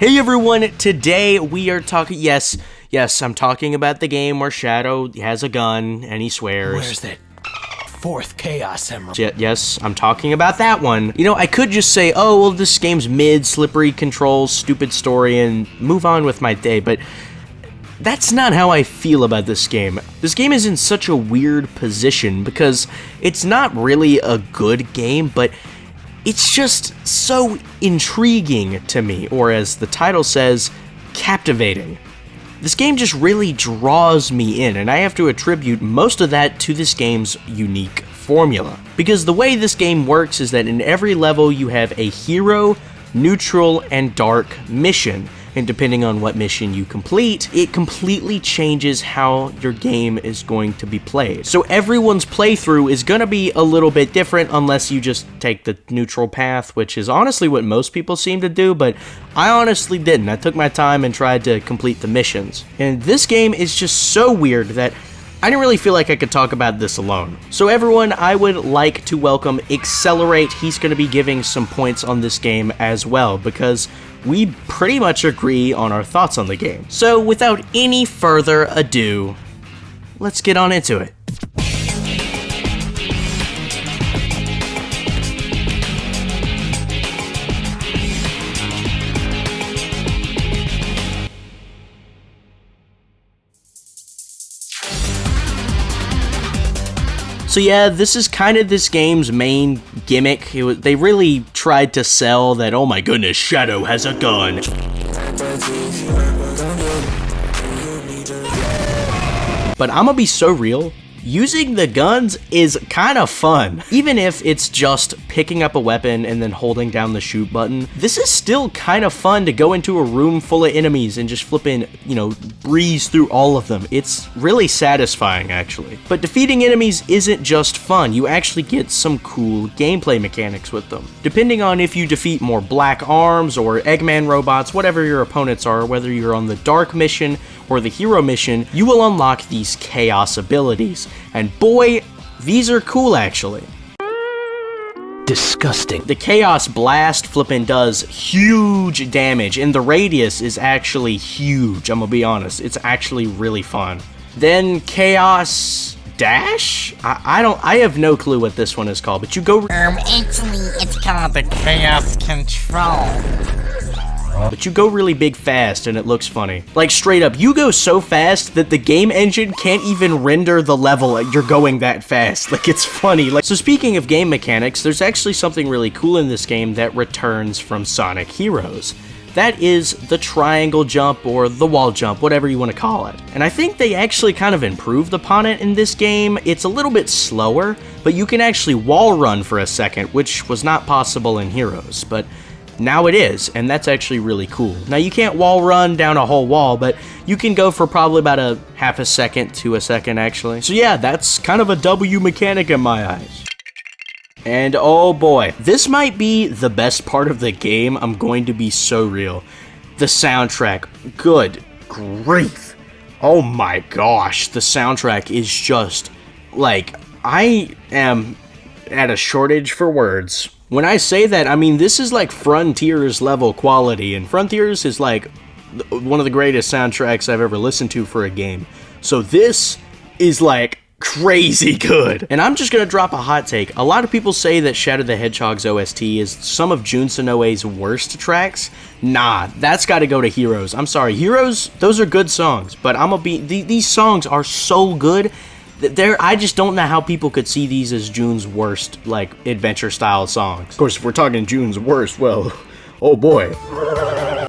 Hey everyone, today we are talking, yes, I'm talking about the game where Shadow has a gun and he swears. Where's that fourth Chaos Emerald? Yes, I'm talking about that one. You know, I could just say, oh, well, this game's mid, slippery controls, stupid story, and move on with my day, but that's not how I feel about this game. This game is in such a weird position because it's not really a good game, but it's just so intriguing to me, or as the title says, captivating. This game just really draws me in, and I have to attribute most of that to this game's unique formula. Because the way this game works is that in every level you have a hero, neutral, and dark mission. And depending on what mission you complete, it completely changes how your game is going to be played. So everyone's playthrough is going to be a little bit different unless you just take the neutral path, which is honestly what most people seem to do, but I honestly didn't. I took my time and tried to complete the missions. And this game is just so weird that I didn't really feel like I could talk about this alone. So everyone, I would like to welcome Accelerate. He's going to be giving some points on this game as well, because we pretty much agree on our thoughts on the game. So without any further ado, let's get on into it. So yeah, this is kind of this game's main gimmick. They really tried to sell that, oh my goodness, Shadow has a gun. But I'm gonna be so real. Using the guns is kind of fun. Even if it's just picking up a weapon and then holding down the shoot button, this is still kind of fun to go into a room full of enemies and just flipping, breeze through all of them. It's really satisfying, actually. But defeating enemies isn't just fun. You actually get some cool gameplay mechanics with them. Depending on if you defeat more Black Arms or Eggman robots, whatever your opponents are, whether you're on the Dark mission or the Hero mission, you will unlock these Chaos abilities. And boy, these are cool, actually. Disgusting. The Chaos Blast flippin' does huge damage, and the radius is actually huge, I'm gonna be honest. It's actually really fun. Then Chaos Dash? I have no clue what this one is called, but you go... Actually, it's called the Chaos Control. But you go really big fast and it looks funny. Like straight up, you go so fast that the game engine can't even render the level you're going that fast. Like, it's funny. So speaking of game mechanics, there's actually something really cool in this game that returns from Sonic Heroes. That is the triangle jump or the wall jump, whatever you want to call it. And I think they actually kind of improved upon it in this game. It's a little bit slower, but you can actually wall run for a second, which was not possible in Heroes. But now it is, and that's actually really cool. Now, you can't wall run down a whole wall, but you can go for probably about a half a second to a second, actually. So yeah, that's kind of a W mechanic in my eyes. And oh boy, this might be the best part of the game. I'm going to be so real. The soundtrack, good grief. Oh my gosh, the soundtrack is just, like, I am at a shortage for words. When I say that, I mean, this is like Frontiers level quality, and Frontiers is like one of the greatest soundtracks I've ever listened to for a game. So this is like crazy good. And I'm just gonna drop a hot take. A lot of people say that Shadow the Hedgehog's OST is some of Jun Sonoe's worst tracks. Nah, that's gotta go to Heroes. I'm sorry, Heroes, those are good songs, but these songs are so good. I just don't know how people could see these as Jun's worst, like, adventure-style songs. Of course, if we're talking Jun's worst, well, oh boy.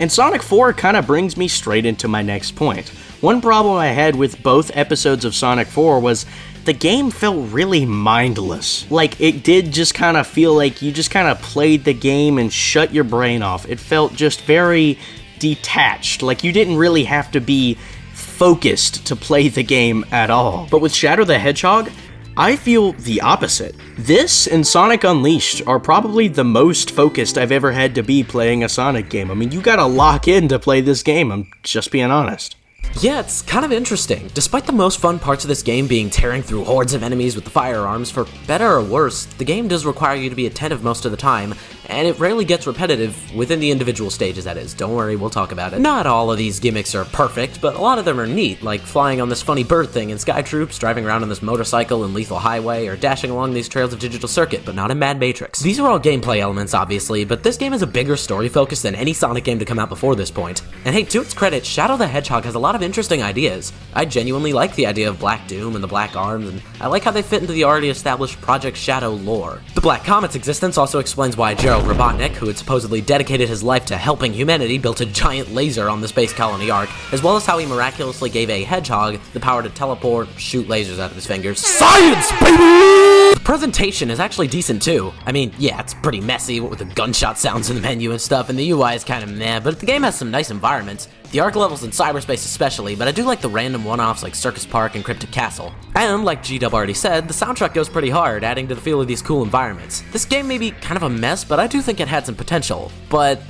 And Sonic 4 kind of brings me straight into my next point. One problem I had with both episodes of Sonic 4 was the game felt really mindless. Like, it did just kind of feel like you just kind of played the game and shut your brain off. It felt just very detached, like you didn't really have to be focused to play the game at all. But with Shadow the Hedgehog, I feel the opposite. This and Sonic Unleashed are probably the most focused I've ever had to be playing a Sonic game. I mean, you gotta lock in to play this game, I'm just being honest. Yeah, it's kind of interesting. Despite the most fun parts of this game being tearing through hordes of enemies with the firearms, for better or worse, the game does require you to be attentive most of the time, and it rarely gets repetitive within the individual stages, that is. Don't worry, we'll talk about it. Not all of these gimmicks are perfect, but a lot of them are neat, like flying on this funny bird thing in Sky Troops, driving around on this motorcycle in Lethal Highway, or dashing along these trails of Digital Circuit, but not in Mad Matrix. These are all gameplay elements, obviously, but this game has a bigger story focus than any Sonic game to come out before this point. And hey, to its credit, Shadow the Hedgehog has a lot of interesting ideas. I genuinely like the idea of Black Doom and the Black Arms, and I like how they fit into the already established Project Shadow lore. The Black Comet's existence also explains why Gerald Robotnik, who had supposedly dedicated his life to helping humanity, built a giant laser on the space colony Ark, as well as how he miraculously gave a hedgehog the power to teleport, shoot lasers out of his fingers. Science, baby! The presentation is actually decent too. I mean, yeah, it's pretty messy with the gunshot sounds in the menu and stuff, and the UI is kind of meh, but the game has some nice environments. The Ark levels in cyberspace especially, but I do like the random one-offs like Circus Park and Cryptic Castle. And, like GDubA already said, the soundtrack goes pretty hard, adding to the feel of these cool environments. This game may be kind of a mess, but I do think it had some potential. But,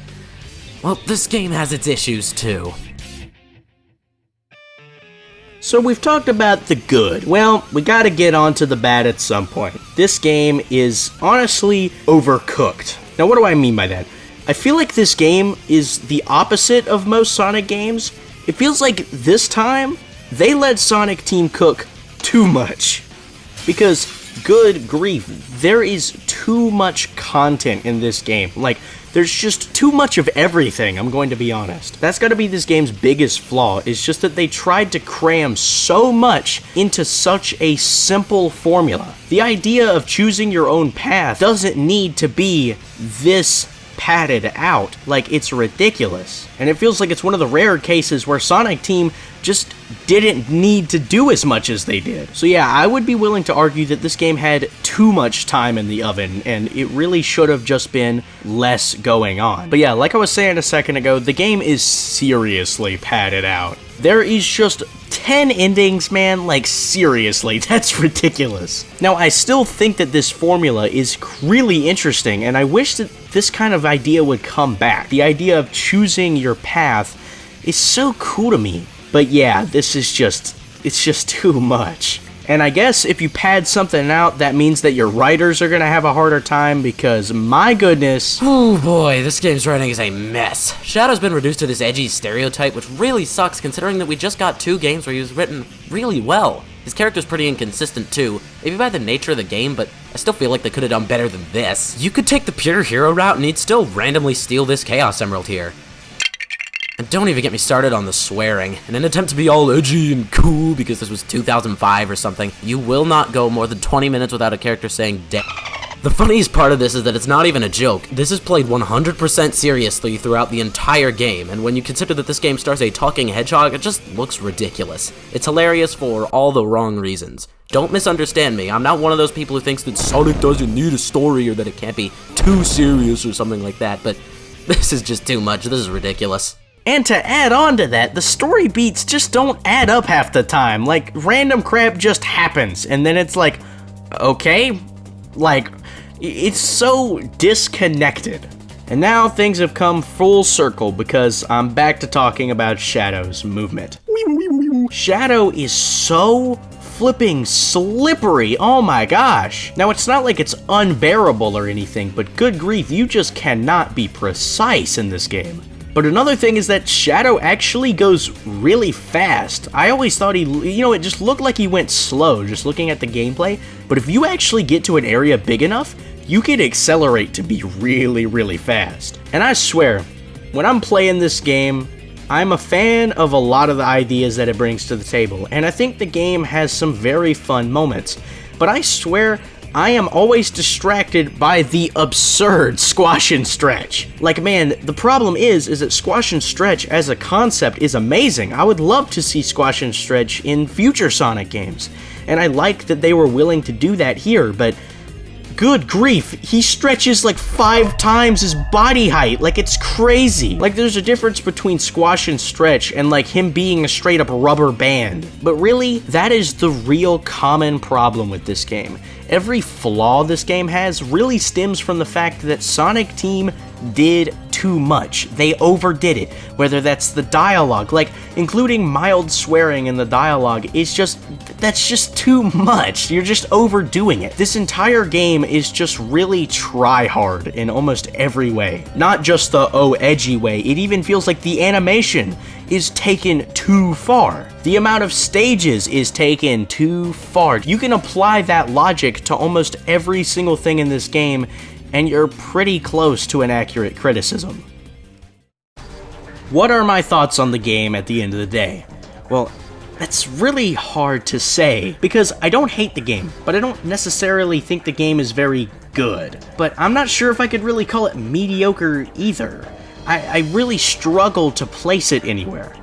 well, this game has its issues too. So we've talked about the good. Well, we gotta get onto the bad at some point. This game is honestly overcooked. Now, what do I mean by that? I feel like this game is the opposite of most Sonic games. It feels like this time, they let Sonic Team cook too much. Because, good grief, there is too much content in this game. Like, there's just too much of everything, I'm going to be honest. That's gotta be this game's biggest flaw, is just that they tried to cram so much into such a simple formula. The idea of choosing your own path doesn't need to be this padded out. Like, it's ridiculous. And it feels like it's one of the rare cases where Sonic Team just didn't need to do as much as they did. So yeah, I would be willing to argue that this game had too much time in the oven, and it really should have just been less going on. But yeah, like I was saying a second ago, the game is seriously padded out. There is just 10 endings, man, like seriously, that's ridiculous. Now, I still think that this formula is really interesting, and I wish that this kind of idea would come back. The idea of choosing your path is so cool to me. But yeah, this is just, it's just too much. And I guess if you pad something out, that means that your writers are gonna have a harder time, because my goodness. Oh boy, this game's writing is a mess. Shadow's been reduced to this edgy stereotype, which really sucks considering that we just got 2 games where he was written really well. His character's pretty inconsistent too, maybe by the nature of the game, but I still feel like they could have done better than this. You could take the pure hero route and he'd still randomly steal this Chaos Emerald here. And don't even get me started on the swearing. In an attempt to be all edgy and cool because this was 2005 or something, you will not go more than 20 minutes without a character saying "d." The funniest part of this is that it's not even a joke. This is played 100% seriously throughout the entire game, and when you consider that this game stars a talking hedgehog, it just looks ridiculous. It's hilarious for all the wrong reasons. Don't misunderstand me, I'm not one of those people who thinks that Sonic doesn't need a story or that it can't be too serious or something like that, but this is just too much, this is ridiculous. And to add on to that, the story beats just don't add up half the time. Like, random crap just happens, and then it's like, okay? Like, it's so disconnected. And now things have come full circle because I'm back to talking about Shadow's movement. Shadow is so flipping slippery, oh my gosh. Now, it's not like it's unbearable or anything, but good grief, you just cannot be precise in this game. But another thing is that Shadow actually goes really fast. I always thought it just looked like he went slow just looking at the gameplay, but if you actually get to an area big enough, you can accelerate to be really, really fast. And I swear, when I'm playing this game, I'm a fan of a lot of the ideas that it brings to the table, and I think the game has some very fun moments. But I swear, I am always distracted by the absurd squash and stretch. Like, man, the problem is that squash and stretch as a concept is amazing. I would love to see squash and stretch in future Sonic games, and I like that they were willing to do that here, but good grief, he stretches like 5 times his body height. Like, it's crazy. Like, there's a difference between squash and stretch and like him being a straight up rubber band. But really, that is the real common problem with this game. Every flaw this game has really stems from the fact that Sonic Team did too much. They overdid it. Whether that's the dialogue, like including mild swearing in the dialogue, that's just too much. You're just overdoing it. This entire game is just really try hard in almost every way. Not just the edgy way, it even feels like the animation is taken too far. The amount of stages is taken too far. You can apply that logic to almost every single thing in this game, and you're pretty close to an accurate criticism. What are my thoughts on the game at the end of the day? Well, that's really hard to say, because I don't hate the game, but I don't necessarily think the game is very good. But I'm not sure if I could really call it mediocre either. I really struggle to place it anywhere.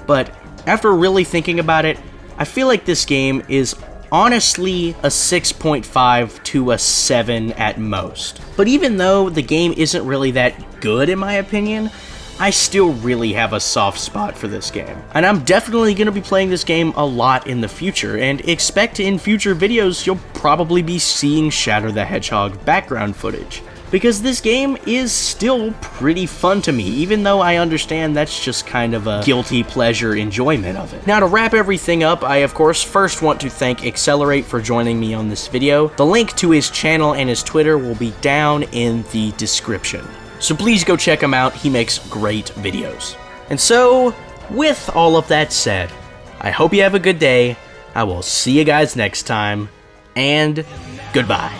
But after really thinking about it, I feel like this game is honestly a 6.5 to a 7 at most. But even though the game isn't really that good in my opinion, I still really have a soft spot for this game. And I'm definitely going to be playing this game a lot in the future, and expect in future videos you'll probably be seeing Shadow the Hedgehog background footage. Because this game is still pretty fun to me, even though I understand that's just kind of a guilty pleasure enjoyment of it. Now, to wrap everything up, I of course first want to thank Accelerate for joining me on this video. The link to his channel and his Twitter will be down in the description. So please go check him out, he makes great videos. And so, with all of that said, I hope you have a good day, I will see you guys next time, and goodbye.